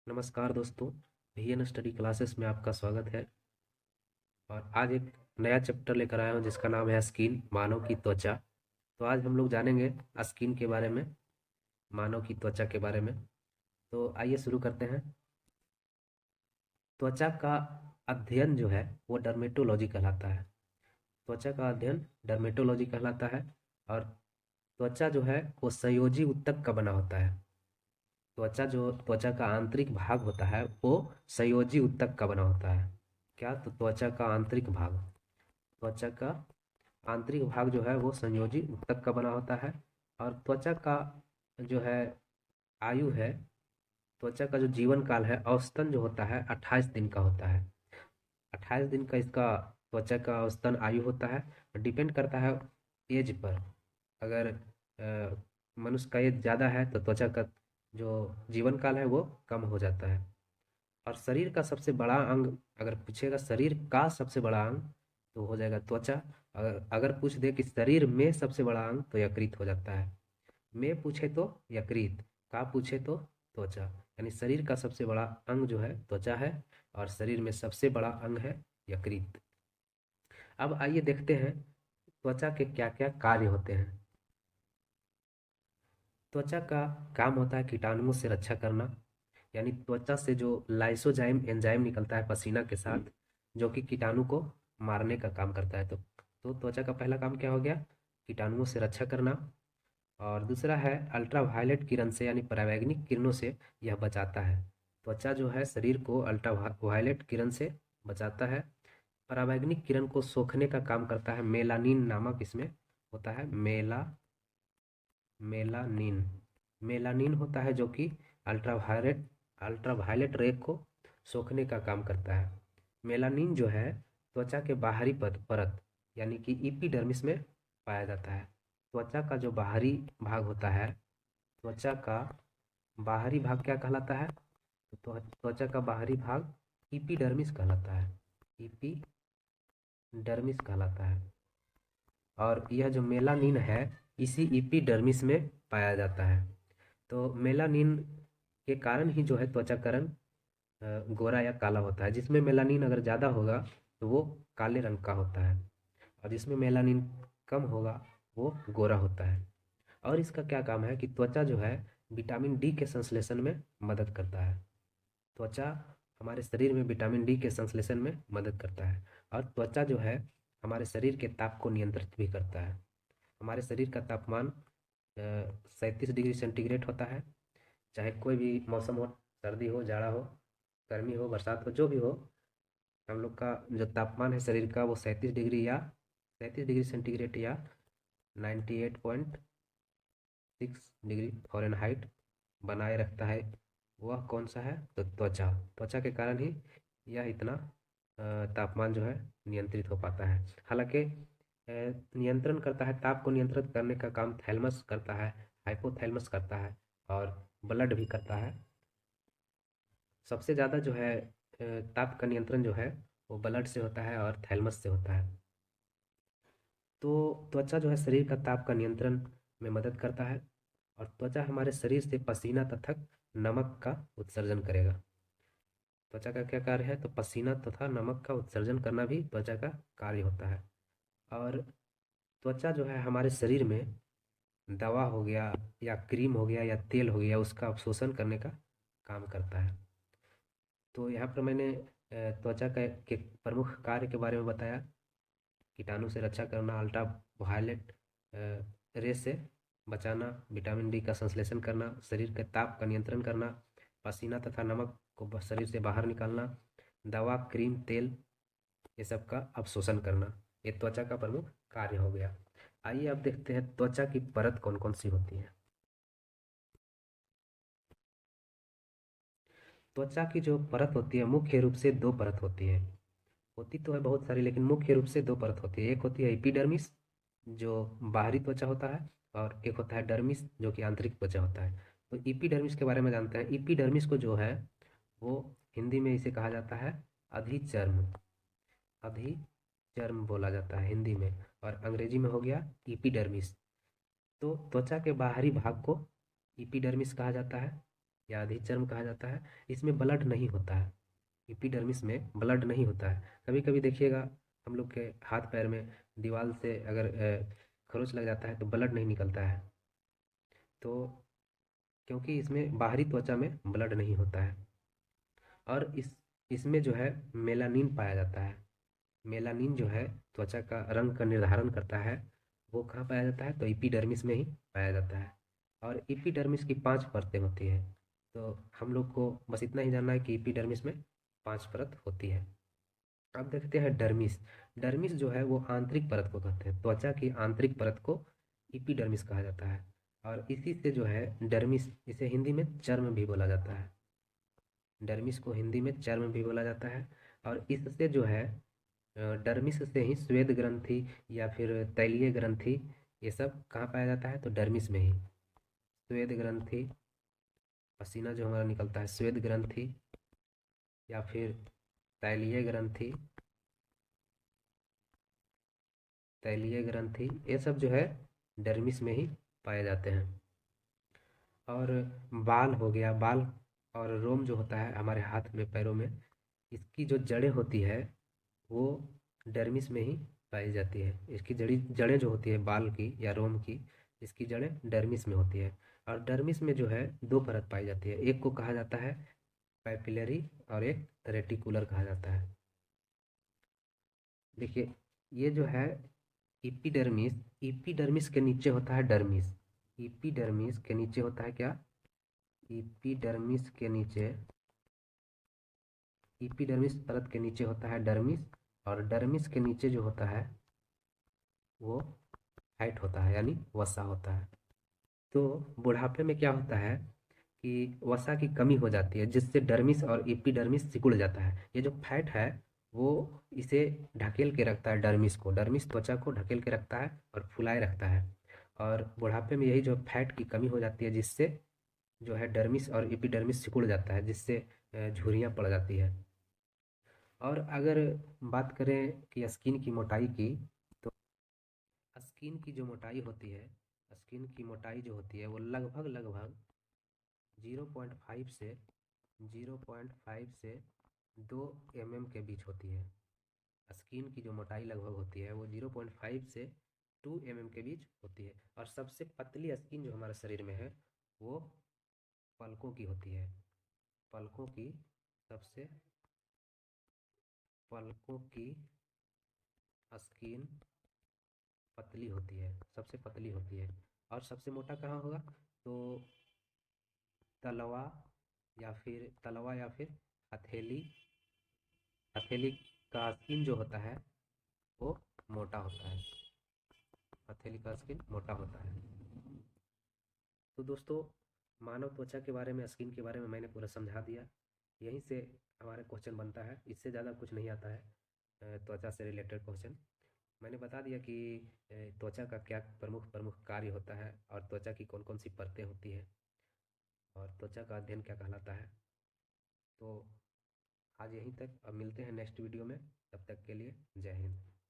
नमस्कार दोस्तों। VN study classes में आपका स्वागत है। और आज एक नया चैप्टर लेकर आया हूँ जिसका नाम है स्किन, मानव की त्वचा। तो आज हम लोग जानेंगे स्किन के बारे में, मानव की त्वचा के बारे में। तो आइए शुरू करते हैं। त्वचा का अध्ययन जो है वो डर्मेटोलॉजी कहलाता है। त्वचा का अध्ययन डर्मेटोलॉजी कहलाता है। और त्वचा जो है वो संयोजी ऊतक का बना होता है। त्वचा का आंतरिक भाग होता है वो संयोजी ऊतक का बना होता है। क्या? तो त्वचा का आंतरिक भाग जो है वो संयोजी ऊतक का बना होता है। और त्वचा का जो है आयु है, त्वचा का जो जीवन काल है औसतन जो होता है 28 दिन का होता है। 28 दिन का इसका त्वचा का औसतन आयु होता है। डिपेंड करता है एज पर। अगर मनुष्य का एज ज़्यादा है तो त्वचा का जो जीवन काल है वो कम हो जाता है। और शरीर का सबसे बड़ा अंग, अगर पूछेगा शरीर का सबसे बड़ा अंग तो हो जाएगा त्वचा। अगर पूछ दे कि शरीर में सबसे बड़ा अंग तो यकृत हो जाता है। में पूछे तो यकृत, का पूछे तो त्वचा। यानी शरीर का सबसे बड़ा अंग जो है त्वचा है और शरीर में सबसे बड़ा अंग है यकृत। अब आइए देखते हैं त्वचा के क्या क्या कार्य होते हैं। त्वचा का काम होता है कीटाणुओं से रक्षा करना। यानी त्वचा से जो लाइसोजाइम एंजाइम निकलता है पसीना के साथ, जो कि कीटाणु को मारने का काम करता है। तो त्वचा का पहला काम क्या हो गया? कीटाणुओं से रक्षा करना। और दूसरा है अल्ट्रावायलेट किरण से, यानी परावैंगनिक किरणों से यह बचाता है। त्वचा जो है शरीर को अल्ट्रावायलेट किरण से बचाता है। परावैंगनिक किरण को सोखने का काम करता है। मेलानिन नामक इसमें होता है। मेलानिन मेलानिन होता है जो कि अल्ट्रावायलेट अल्ट्रावायलेट रे को सोखने का काम करता है। मेलानिन जो है त्वचा के बाहरी परत यानी कि इपिडर्मिस में पाया जाता है। त्वचा का जो बाहरी भाग होता है, त्वचा का बाहरी भाग क्या कहलाता है? तो त्वचा का बाहरी भाग इपिडर्मिस कहलाता है। इपिडर्मिस कहलाता है। और यह जो मेलानिन है इसी इपिडर्मिस में पाया जाता है। तो मेलानिन के कारण ही जो है त्वचा का रंग गोरा या काला होता है। जिसमें मेलानिन अगर ज़्यादा होगा तो वो काले रंग का होता है, और जिसमें मेलानिन कम होगा वो गोरा होता है। और इसका क्या काम है कि त्वचा जो है विटामिन डी के संश्लेषण में मदद करता है। त्वचा हमारे शरीर में विटामिन डी के संश्लेषण में मदद करता है। और त्वचा जो है हमारे शरीर के ताप को नियंत्रित भी करता है। हमारे शरीर का तापमान 37 डिग्री सेंटीग्रेड होता है। चाहे कोई भी मौसम हो, सर्दी हो, जाड़ा हो, गर्मी हो, बरसात हो, जो भी हो, हम लोग का जो तापमान है शरीर का वो 37 डिग्री या 98.6 डिग्री फ़ारेनहाइट बनाए रखता है। वह कौन सा है? तो त्वचा। त्वचा के कारण ही यह इतना तापमान जो है नियंत्रित हो पाता है। हालांकि नियंत्रण करता है, ताप को नियंत्रित करने का काम थैलेमस करता है, हाइपोथैलेमस करता है, और ब्लड भी करता है। सबसे ज़्यादा जो है ताप का नियंत्रण जो है वो ब्लड से होता है और थैलेमस से होता है। तो त्वचा जो है शरीर का ताप का नियंत्रण में मदद करता है। और त्वचा हमारे शरीर से पसीना तथा नमक का उत्सर्जन करेगा। त्वचा का क्या कार्य है? तो पसीना तथा नमक का उत्सर्जन करना भी त्वचा का कार्य होता है। और त्वचा जो है हमारे शरीर में दवा हो गया या क्रीम हो गया या तेल हो गया उसका अवशोषण करने का काम करता है। तो यहाँ पर मैंने त्वचा के प्रमुख कार्य के बारे में बताया। कीटाणु से रक्षा करना, अल्ट्रा वायलेट रे से बचाना, विटामिन डी का संश्लेषण करना, शरीर के ताप का नियंत्रण करना, पसीना तथा नमक को शरीर से बाहर निकालना, दवा, क्रीम, तेल, ये सब का अवशोषण करना, ये त्वचा का प्रमुख कार्य हो गया। आइए अब देखते हैं त्वचा की परत कौन कौन सी होती है। त्वचा की जो परत होती है मुख्य रूप से दो परत होती है। होती तो है बहुत सारी, लेकिन मुख्य रूप से दो परत होती है। एक होती है एपिडर्मिस जो बाहरी त्वचा होता है, और एक होता है डर्मिस जो कि आंतरिक त्वचा होता है। तो एपिडर्मिस के बारे में जानते हैं। एपिडर्मिस को जो है वो हिंदी में इसे कहा जाता है अधिचर्म। अधिचर्म बोला जाता है हिंदी में, और अंग्रेजी में हो गया एपिडर्मिस। तो त्वचा के बाहरी भाग को एपिडर्मिस कहा जाता है। या अधिचर्म कहा जाता है। इसमें ब्लड नहीं होता है, एपिडर्मिस में ब्लड नहीं होता है। कभी कभी देखिएगा हम लोग के हाथ पैर में दीवार से अगर खरोच लग जाता है तो ब्लड नहीं निकलता है, तो क्योंकि इसमें बाहरी त्वचा में ब्लड नहीं होता है। और इसमें जो है मेलानिन पाया जाता है। मेलानिन जो है त्वचा का रंग का निर्धारण करता है, वो कहाँ पाया जाता है, तो एपिडर्मिस में ही पाया जाता है। और एपिडर्मिस की 5 परतें होती हैं। तो हम लोग को बस इतना ही जानना है कि एपिडर्मिस में 5 परत होती है। अब देखते हैं डर्मिस। डर्मिस जो है वो आंतरिक परत को कहते हैं, त्वचा की आंतरिक परत को एपिडर्मिस कहा जाता है। और इसी से जो है डर्मिस, इसे हिंदी में चर्म भी बोला जाता है। डर्मिस को हिंदी में चर्म भी बोला जाता है। और इससे जो है डर्मिस से ही श्वेत ग्रंथि या फिर तैलीय ग्रंथि, ये सब कहाँ पाया जाता है, तो डर्मिस में ही। श्वेत ग्रंथि, पसीना जो हमारा निकलता है, श्वेत ग्रंथि या फिर तैलीय ग्रंथि, तैलीय ग्रंथि, ये सब जो है डर्मिस में ही पाए जाते हैं। और बाल हो गया, बाल और रोम जो होता है हमारे हाथ में पैरों में, इसकी जो जड़ें होती है वो डर्मिस में ही पाई जाती है। इसकी जड़ें जो होती है बाल की या रोम की, इसकी जड़ें डर्मिस में होती है। और डर्मिस में जो है 2 परत पाई जाती है, एक को कहा जाता है पैपिलरी और एक रेटिकुलर कहा जाता है। देखिए ये जो है इपिडर्मिस, इपिडर्मिस के नीचे होता है डर्मिस। इपिडर्मिस के नीचे होता है क्या, इपिडर्मिस के नीचे, इपिडर्मिस परत के नीचे होता है डर्मिस। और डर्मिस के नीचे जो होता है वो हाइट होता है, यानी वसा होता है। तो बुढ़ापे में क्या होता है कि वसा की कमी हो जाती है, जिससे डर्मिस और एपिडर्मिस सिकुड़ जाता है। ये जो फैट है वो इसे ढकेल के रखता है, डर्मिस को, डर्मिस त्वचा को ढकेल के रखता है और फुलाए रखता है। और बुढ़ापे में यही जो फैट की कमी हो जाती है, जिससे जो है डर्मिस और एपिडर्मिस सिकुड़ जाता है, जिससे झुर्रियाँ पड़ जाती है। और अगर बात करें कि स्किन की मोटाई की, तो स्किन की जो मोटाई होती है, स्किन की मोटाई जो होती है वो लगभग लगभग 0.5 से 0.5 से 2 mm के बीच होती है। स्किन की जो मोटाई लगभग होती है वो 0.5 से 2 mm के बीच होती है। और सबसे पतली स्किन जो हमारे शरीर में है वो पलकों की होती है। पलकों की सबसे, पलकों की स्किन पतली होती है, सबसे पतली होती है। और सबसे मोटा कहाँ होगा, तो तलवा या फिर हथेली, हथेली का स्किन जो होता है वो मोटा होता है, हथेली का स्किन मोटा होता है। तो दोस्तों मानव त्वचा के बारे में, स्किन के बारे में मैंने पूरा समझा दिया। यहीं से हमारा क्वेश्चन बनता है, इससे ज़्यादा कुछ नहीं आता है त्वचा से रिलेटेड क्वेश्चन। मैंने बता दिया कि त्वचा का क्या प्रमुख प्रमुख कार्य होता है और त्वचा की कौन कौन सी परतें होती हैं और त्वचा का अध्ययन क्या कहलाता है। तो आज यहीं तक, अब मिलते हैं नेक्स्ट वीडियो में, तब तक के लिए जय हिंद।